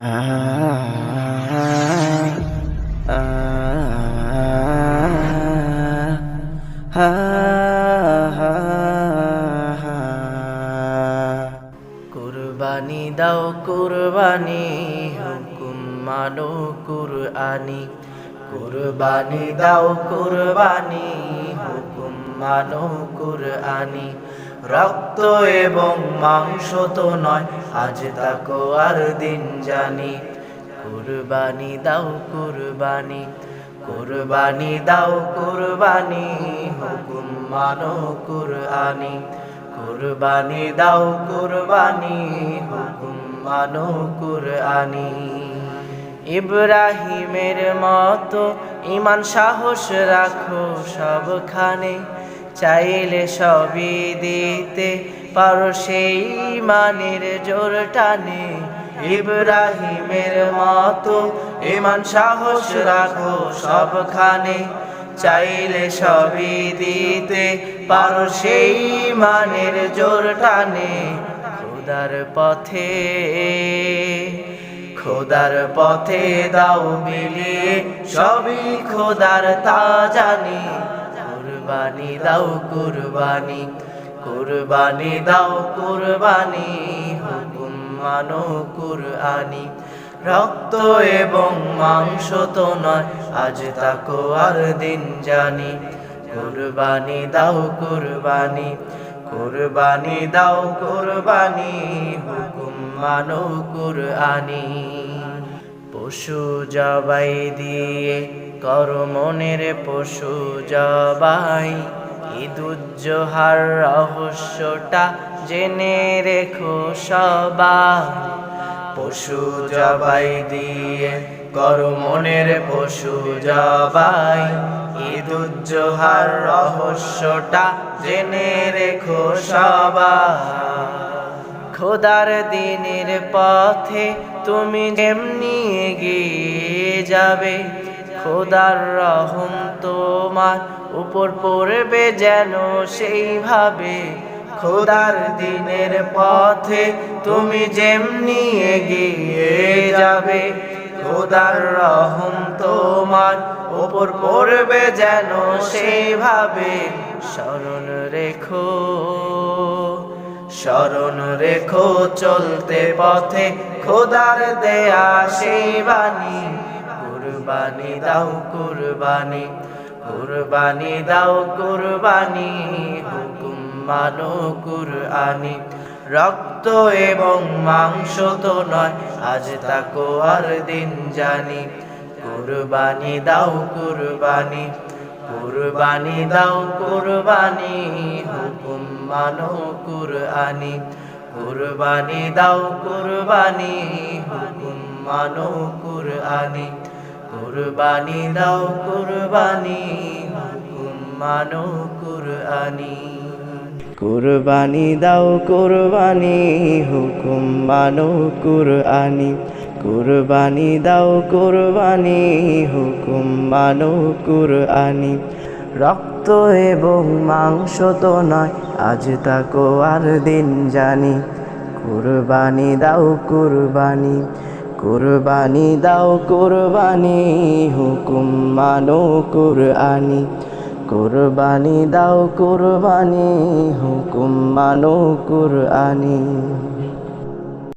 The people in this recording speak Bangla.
কুরবানি দাও কুরবানি, হুকুম মানো কুরআনি। কুরবানি দাও কুরবানি, হুকুম মানো কুরআনি। রক্ত এবং মাংস তো নয়, আজ তাকো আর দিন জানি। কুরবানি দাও কুরবানি, কুরবানি দাও কুরবানি, হুকুম মানো কুরআনি। কুরবানি দাও কুরবানি, হুকুম মানো কুরআনি। ইব্রাহিমের মতো ঈমান সাহস রাখো সবখানে, চাইলে সবই দিতে পারো সেই ঈমানের জোর টানে। ইব্রাহিমের মতো ঈমান সাহস রাখো সবখানে, চাইলে সবই দিতে পারো সেই ঈমানের জোর টানে। খোদার পথে দাও বিলিয়ে, সবই খোদার তা জানি। কুরবানি দাও কুরবানি, কুরবানি দাও কুরবানি, হুকুম মানো কুরআনি। রক্ত এবং মাংস তো নয়, আজ তাকো আর দিন জানি। কুরবানি দাও কুরবানি, কুরবানি দাও কুরবানি, হুকুম মানো কুরআনি। পশু জবাই দিয়ে করো মনের পশু জবাই, ঈদুজ্জোহার রহস্যটা জেনে রেখো সবাই। পশু জবাই দিয়ে করো মনের পশু জবাই, ঈদুজ্জোহার রহস্যটা জেনে রেখো সবাই। খোদার দিনের পথে তুমি যেমনি এগিয়ে যাবে, খোদার রহম তোমার উপর পড়বে যেন সেইভাবে। খোদার দিনের পথে তুমি যেমনি এগিয়ে যাবে, খোদার রহম তোমার উপর পড়বে যেন সেইভাবে। স্মরণ রেখো চলতে পথে খোদার দেয়া সেই বাণী। কুরবানি দাও কুরবানি, কুরবানি দাও কুরবানি, হুকুম মানো কুরআনি। রক্ত এবং মাংস তো নয়, আজ তাকো আর দিন জানি। কুরবানি দাও কুরবানি, কুরবানি দাও কুরবানি, হুকুম মানো কুরআনি। কুরবানি দাও কুরবানি, হুকুম মানো কুরআনি। কুরবানি দাও কুরবানি, হুকুম মানো কুরআনি। কুরবানি দাও কুরবানি, হুকুম মানো কুরআনি। কুরবানি দাও কুরবানি, হুকুম মানো কুরআনি। রক্ত এবং মাংস তো নয়, আজ তাকো আর দিন জানি। কুরবানি দাও কুরবানি, কুরবানি দাও কুরবানি, হুকুম মানো কুরআনি। কুরবানি দাও কুরবানি, হুকুম মানো কুরআনি।